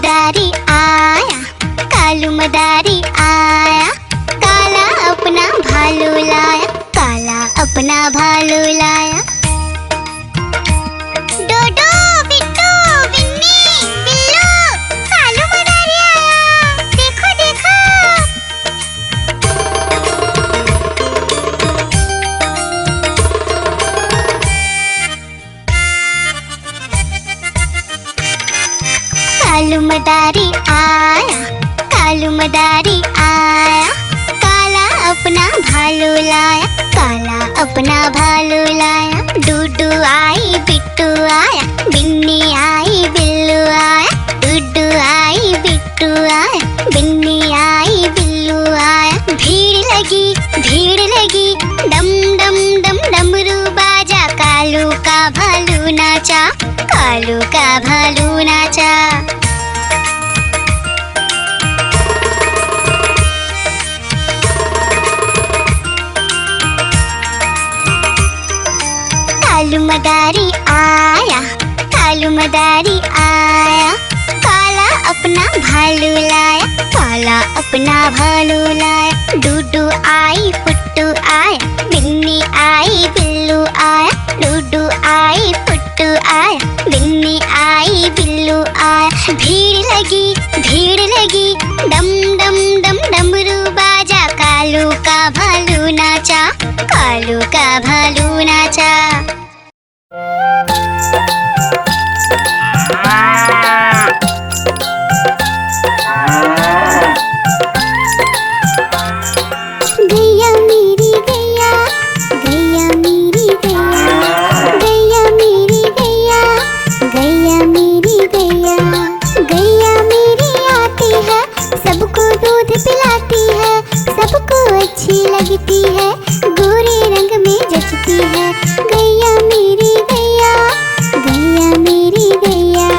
मदारी आया, कालू मदारी आया, काला अपना भालू लाया, काला अपना भालू लाया। डोडो बिट्टू बिन्नी बिल्लू, कालू मदारी आया, देखो देखो। कालू मदारी आया, कालू मदारी आया, काला अपना भालू लाया, काला अपना भालू लाया। डूडू आई बिट्टू आया, बिन्नी आई बिल्लू आया, डूडू आई बिट्टू आया, बिन्नी आई बिल्लू आया। भीड़ लगी डम डम डम डमरू बाजा, कालू का भालू नाचा, कालू का भालू नाचा। कालू मदारी आया, कालू मदारी आया, काला अपना भालू लाया, काला अपना भालू लाया। डूडू आई पुट्टू आया, बिन्नी आई बिल्लू आया, डूडू आई पुट्टू आया, बिन्नी आई बिल्लू आया। भीड़ लगी डम डम डम डमरू बाजा, कालू का भालू नाचा, कालू का भालू नाचा। गैया मेरी गैया, गैया मेरी गैया, गैया मेरी गैया, गैया मेरी गैया, गैया मेरी आती है, सबको दूध पिलाती है, सबको अच्छी लगती है, गोरे रंग में जचती है। गैया मेरी गैया, गैया मेरी गैया,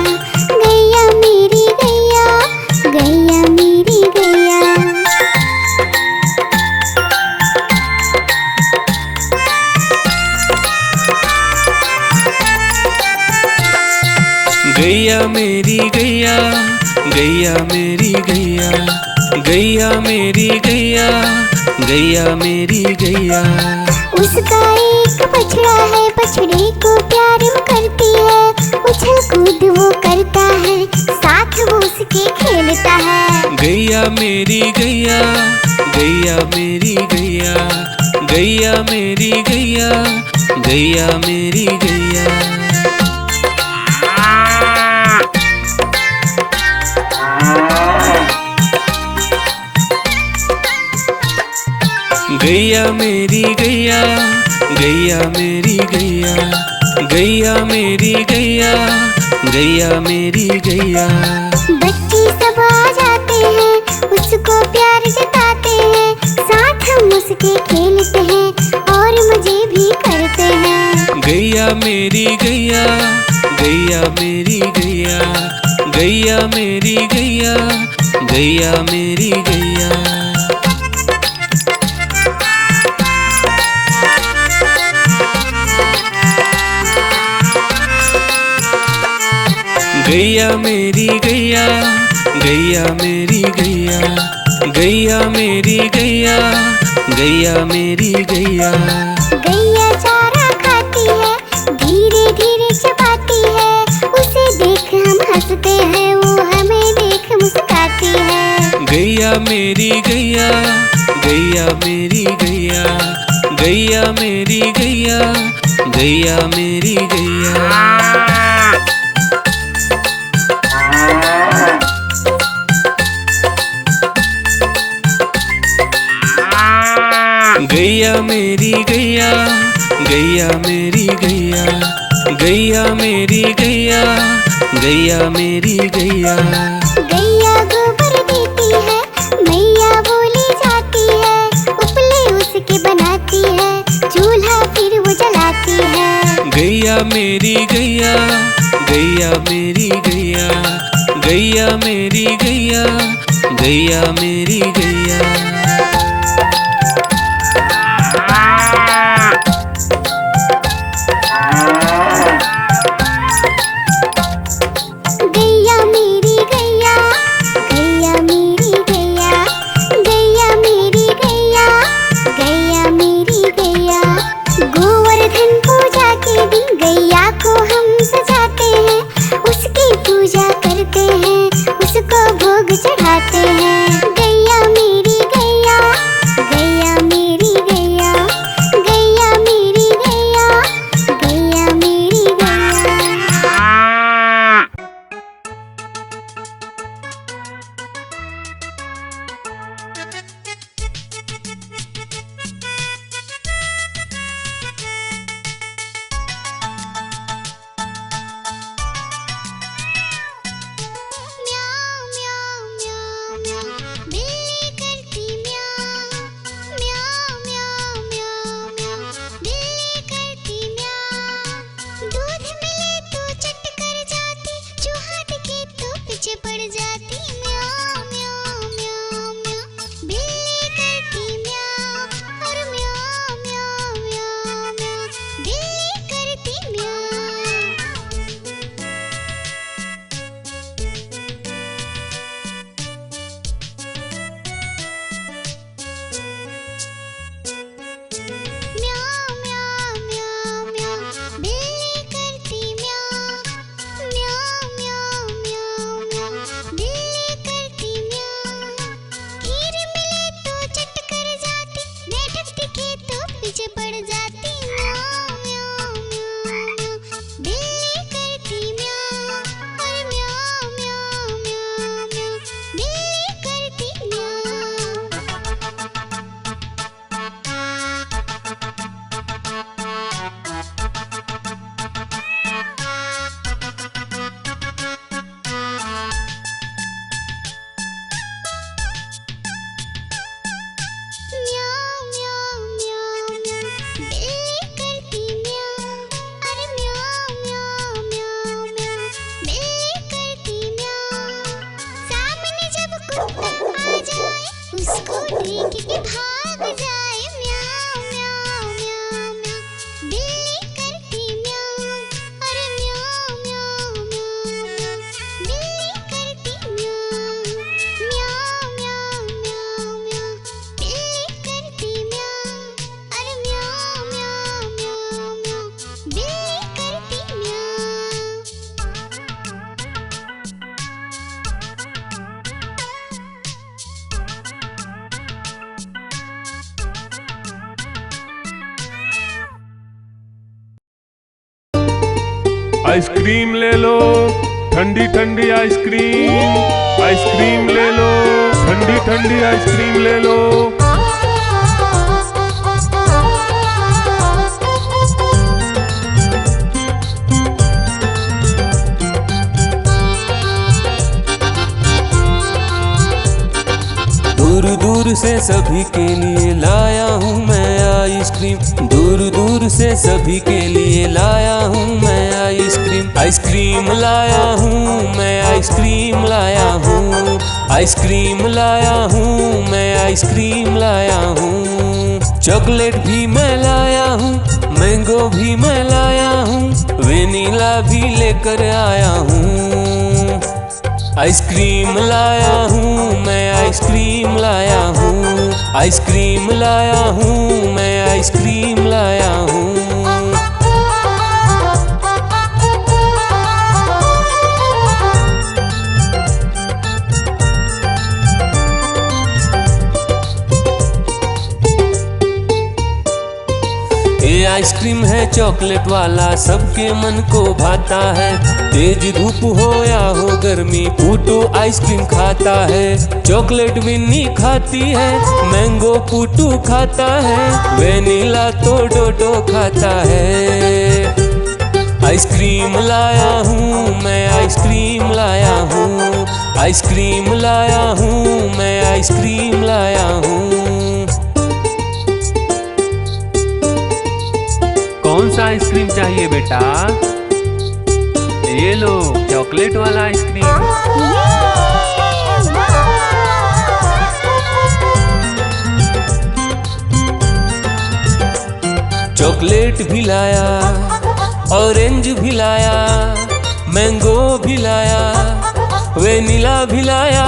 गैया मेरी गैया, गैया मेरी गैया। गैया मेरी गैया, गैया मेरी गैया, गैया मेरी गैया, गैया मेरी गैया। उसका एक बछड़ा है, बछड़े को प्यार वो करती है, उछल कूद वो करता है, साथ वो उसके खेलता है। गैया मेरी गैया, गैया मेरी गैया, गैया मेरी गैया, गैया मेरी गैया। गैया मेरी गैया, गैया मेरी गैया, गैया मेरी गैया, गैया मेरी गैया। बच्चे सब आ जाते हैं, उसको प्यार जताते हैं, साथ हम उसके खेलते हैं और मजे भी करते हैं। गैया मेरी गैया, गैया मेरी गैया, गैया मेरी गैया, गैया मेरी गैया। गैया मेरी गैया, गैया मेरी गैया, गैया मेरी गैया, गैया मेरी गैया। गैया चारा खाती है, धीरे धीरे चबाती है, उसे देख हम हंसते हैं, वो हमें देख मुस्कुराती है। गैया मेरी गैया, गैया मेरी गैया, गैया मेरी गैया, गैया मेरी गैया। गैया मेरी गैया, गैया मेरी गैया, गैया मेरी गैया, गैया मेरी गैया। गैया गोबर देती है, मैया बोली जाती है, उपले उसके बनाती है, चूल्हा फिर वो जलाती है। गैया मेरी गैया, गैया मेरी गैया, गैया मेरी गैया, गैया मेरी गैया। गैया मेरी गैया, भोग चढ़ाते हैं। गैया मेरी गैया, गैया मेरी गैया, गैया मेरी गैया, गैया मेरी गैया। म्याऊं म्याऊं म्याऊं म्याऊं, बिल्ली करती म्याऊं। म्याऊं म्याऊं म्याऊं म्याऊं, बिल्ली करती म्याऊं। दूध मिले तो चट कर जाती, चूहा दिखे तो पीछे पड़ जाती। म्याऊं म्याऊं म्याऊं म्याऊं, बिल्ली करती म्याऊं। और म्याऊं म्याऊं म्याऊं म्याऊं, बिल्ली करती म्याऊं। म्याऊं म्याऊं म्याऊं म्याऊं, बिल्ली करती म्याऊं। म्याऊं म्याऊं म्याऊं म्याऊं, बिल्ली करती म्याऊं। खीर मिले तो चट कर जाती, मेढक दिखे तो पीछे पड़ जाती। म्याऊं म्याऊं म्याऊं म्याऊं, बिल्ली करती म्याऊं। और म्याऊं म्याऊं म्याऊं म्याऊं, बिल्ली करती म्याऊं। म्याऊं म्याऊं म्याऊं म्याऊं, बिल्ली करती म्याऊं। अरे म्याऊं म्याऊं म्याऊं म्याऊं, बिल्ली करती म्याऊं। सामने जब कुत्ता आ जाए, उसको देख के भाग जाए। म्याऊं म्याऊं म्याऊं म्याऊं, बिल्ली करती म्याऊं। अरे म्याऊं म्याऊं म्याऊं म्याऊं, बिल्ली करती म्याऊं। म्याऊं म्याऊं म्याऊं म्याऊं, बिल्ली करती म्याऊं। अरे म्याऊं म्याऊं म्याऊं म्याऊं, बिल्ली करती म्याऊं। आइसक्रीम ले लो, ठंडी ठंडी आइसक्रीम। आइसक्रीम ले लो, ठंडी ठंडी आइसक्रीम ले लो। दूर दूर से सभी के लिए लाया हूँ मैं आइसक्रीम। दूर दूर से सभी के लिए लाया हूँ मैं आइसक्रीम। आइसक्रीम लाया हूँ मैं, आइसक्रीम लाया हूँ। आइसक्रीम लाया हूँ मैं, आइसक्रीम लाया हूँ। चॉकलेट भी मैं लाया हूँ, मैंगो भी मैं लाया हूँ, वेनिला भी लेकर आया हूँ। आइसक्रीम लाया हूँ मैं, आइसक्रीम लाया हूँ। आइसक्रीम लाया हूँ मैं, आइसक्रीम लाया हूँ। ये आइसक्रीम है चॉकलेट वाला, सबके मन को भाता है। तेज धूप हो या हो गर्मी, पूटू आइसक्रीम खाता है। चॉकलेट विन्नी खाती है, मैंगो पूटू खाता है, वेनिला तो डोडो खाता है। आइसक्रीम लाया हूँ मैं, आइसक्रीम लाया हूँ। आइसक्रीम लाया हूँ मैं, आइसक्रीम लाया हूँ। कौन सा आइसक्रीम चाहिए बेटा? ये लो चॉकलेट वाला आइसक्रीम। चॉकलेट भी लाया, ऑरेंज भी लाया, मैंगो भी लाया, वेनिला भी लाया।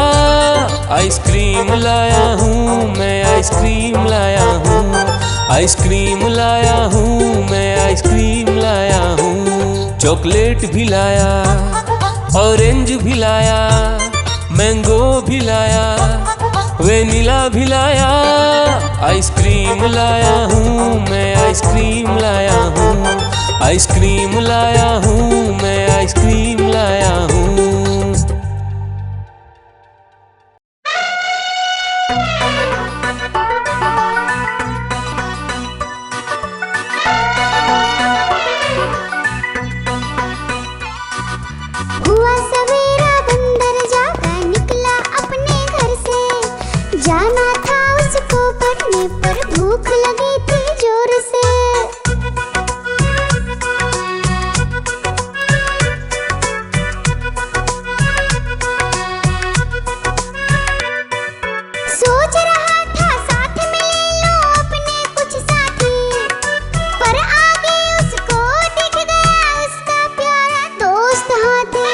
आइसक्रीम लाया हूँ मैं, आइसक्रीम लाया हूँ। आइसक्रीम लाया हूँ मैं, आइसक्रीम लाया हूँ। चॉकलेट भी लाया, ऑरेंज भी लाया, मैंगो भी लाया, वेनिला भी लाया, आइसक्रीम लाया हूँ मैं, आइसक्रीम लाया हूँ, आइसक्रीम लाया हूँ मैं, आइसक्रीम लाया हूँ। हुआ सवेरा बंदर जागा निकला अपने घर से, जाना था उसको पढ़ने पर भूख लगी थी जोर से। सोच रहा था साथ में ले लो अपने कुछ साथी, पर आगे उसको दिख गया उसका प्यारा दोस्त हाथी।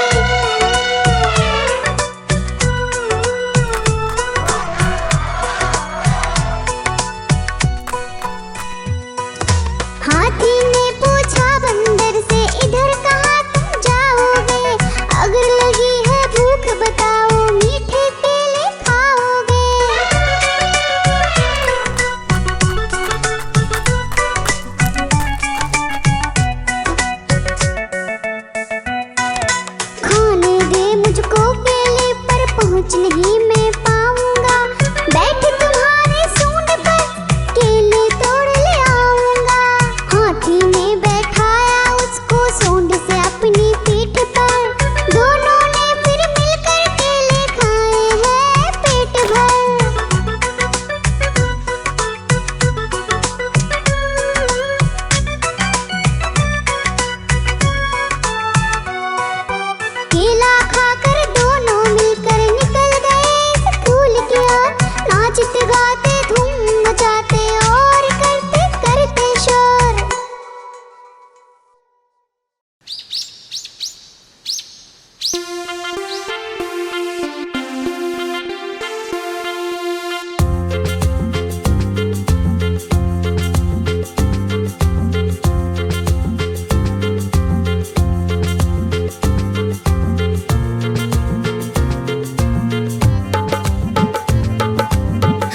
हाथी ने पूछा बंदर से, इधर कहाँ तुम जाओगे, अगर लगी है भूख बताओ, मीठे केले खाओगे। खाने दे मुझको केले, पर पहुँच नहीं मैं पाऊंगा, बैठ तुम्हारे सूंड पर केले तोड़ ले आऊंगा। हाथी ने बैठाया उसको सूंड से अपनी पीठ पर, दोनों ने फिर मिलकर केले खाए हैं पेट भर। केला खाकर दोनों मिलकर निकल गए स्कूल की ओर, नाचते गाते धूम मचाते और करते करते शोर।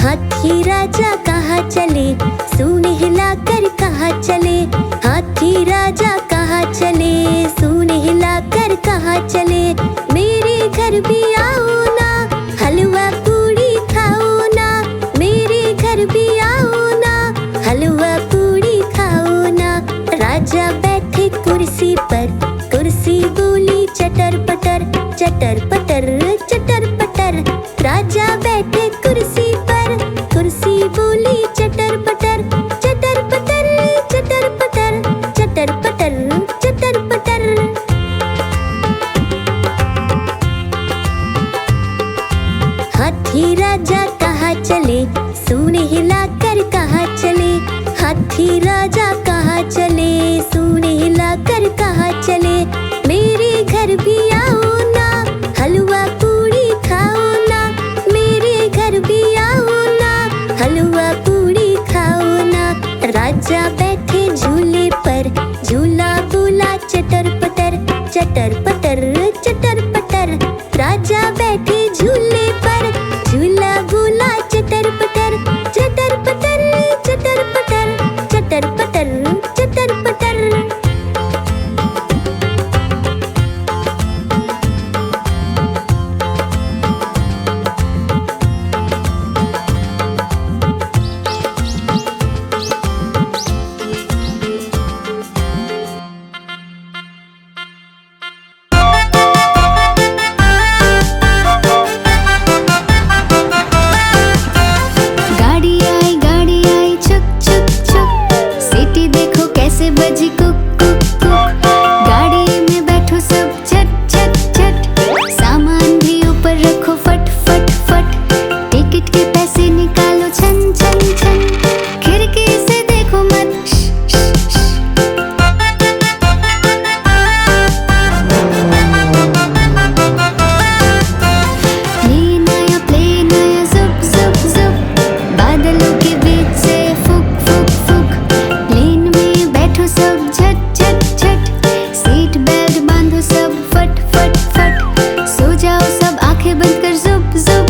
हाथी राजा कहाँ चले, सूंड हिलाकर कहाँ चले, हाथी राजा कहाँ चले, सूंड हिलाकर कहाँ चले। मेरे घर भी आओ ना, हलवा पूड़ी खाओ ना, मेरे घर भी आओ ना, हलवा पूड़ी खाओ ना। राजा बैठे कुर्सी पर, कुर्सी बोली चटर पटर, चटर पटर, चटर पटर। राजा बैठे कुर्सी पर, कुर्सी बोली चटर पटर, चटर पटर, चटर पटर, चटर पटर, चटर पटर। हाथी राजा कहाँ चले, सूंड हिलाकर कहाँ चले, हाथी राजा कहाँ चले, सूंड हिलाकर कहाँ चले। मेरे घर भी आओ ना, हलवा पूड़ी खाओ ना, मेरे घर भी आओ ना, हलवा पूड़ी खाओ ना। राजा बैठे झूले पर, झूला बोला चटर पटर, चटर पटर, चटर पटर। राजा बैठे झूले पर, झूला बोला चटर पटर, चटर पटर, चटर पटर, चटर पटर, चटर पटर। आंखें बंद कर, जुप जुप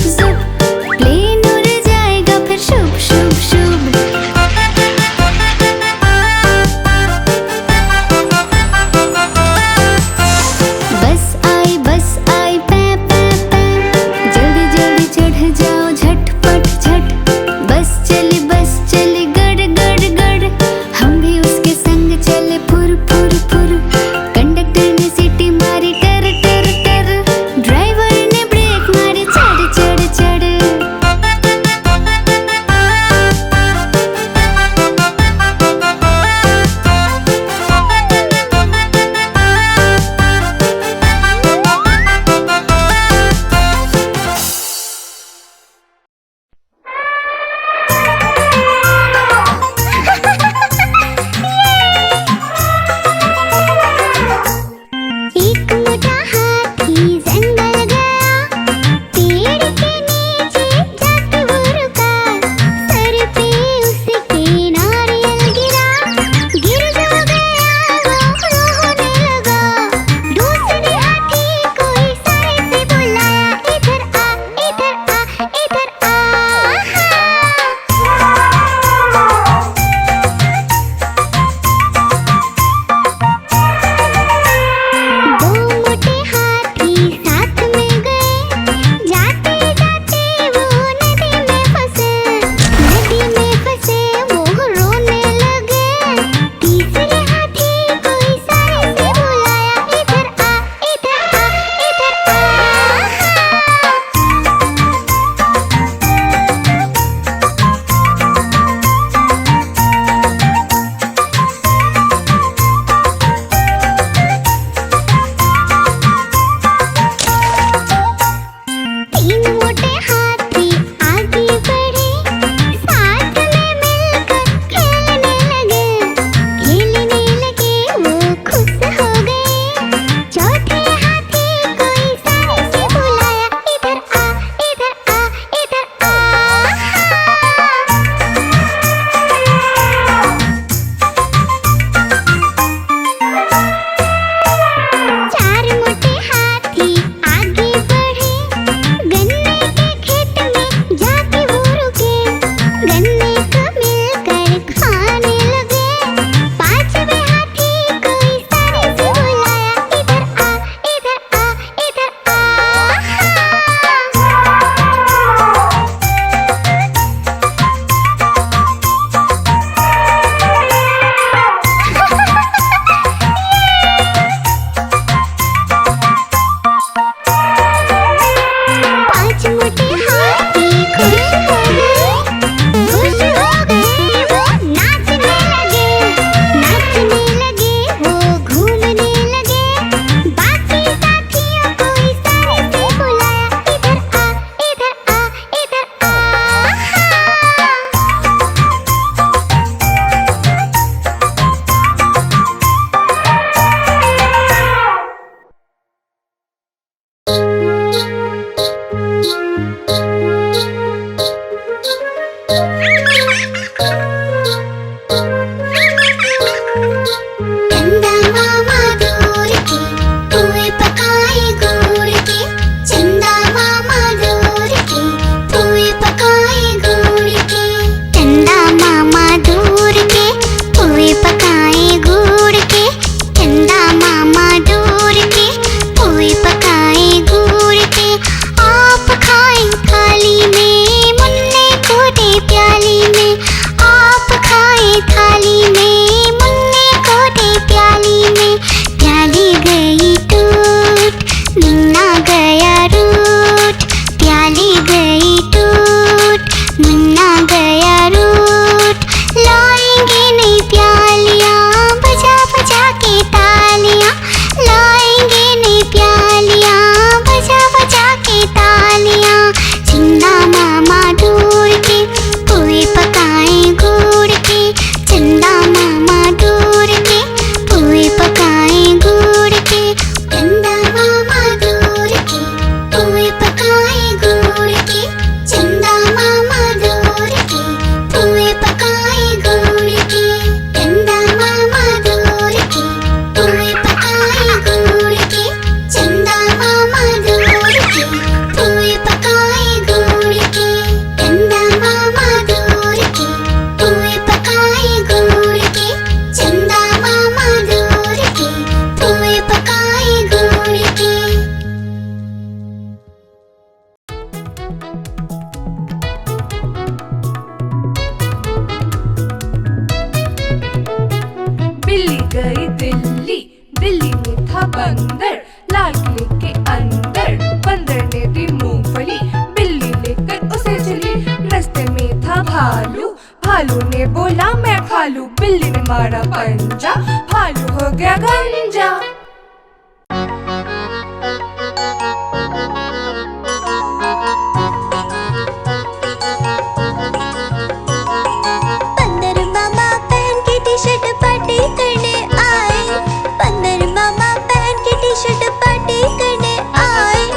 भालू ने बोला मैं खा लूं, बिल्ली ने मारा पंजा, भालू हो गया गंजा। बंदर मामा पहन के टी शर्ट पार्टी करने आए, बंदर मामा पहन के टी शर्ट पार्टी करने आए,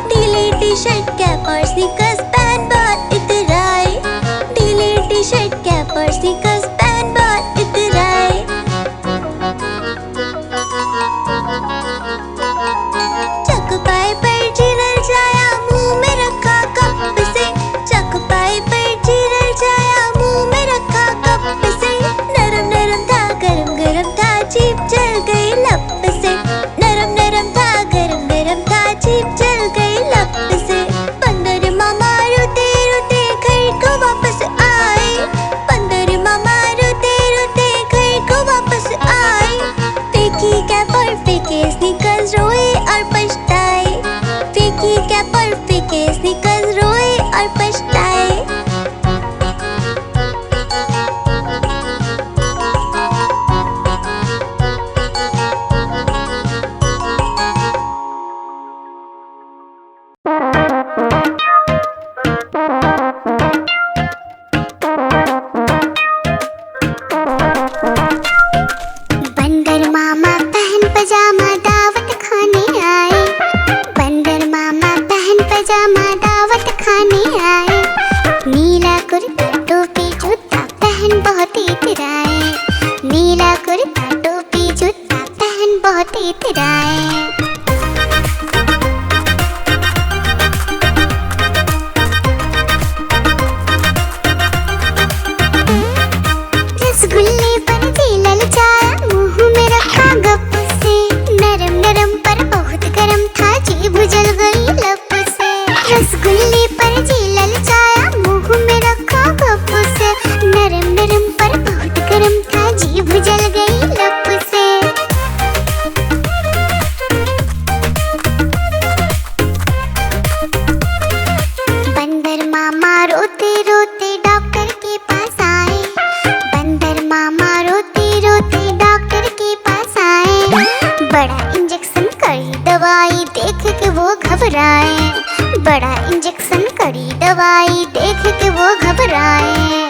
ढीली टी शर्ट कैप और स्नीकर्स पहन बहुत इतराए, ढीली टी शर्ट कैप और स्नीकर्स पहन बहुत इतराए। चकपाई पर चिरल जाया, मुंह में रखा कप से, चकपाई पर चिरल जाया, मुंह में रखा कप से, नरम नरम था गरम गरम था, जीभ जल गई लप से, नरम नरम था गरम गरम था, जीभ जल गई लप से। बंदर मामा रोते रोते घर को वापस आए, बंदर मामा रोते रोते घर को वापस आए, फेंकी कैप और फेंके स्नीकर्स, रोए और पछताए, फेंकी कैप और फेंके स्नीकर्स, रोए और पछताए। बंदर मामा पहन पजामा दावत खाने आए, बंदर मामा पहन पजामा दावत खाने आए, नीला कुर्ता टोपी जूता पहन बहुत इतराए, नीला कुर्ता टोपी जूता पहन बहुत इतराए। रसगुल्ले पर दिल ललचाया, मुंह में रखा गप से, नरम नरम पर बहुत गरम था, जीभ जल गई लप से। रसगुल्ले पर दिल ललचाया, मुंह में रखा गप से, नरम नरम पर बहुत गरम था, जीभ जल गई लप से। बंदर मामा रोते रोते डॉक्टर के पास आए, बंदर मामा रोते रोते डॉक्टर के पास आए, बड़ा इंजेक्शन कड़ी दवाई देख के वो घबराए, बड़ा इंजेक्शन कड़ी दवाई देख के वो घबराए।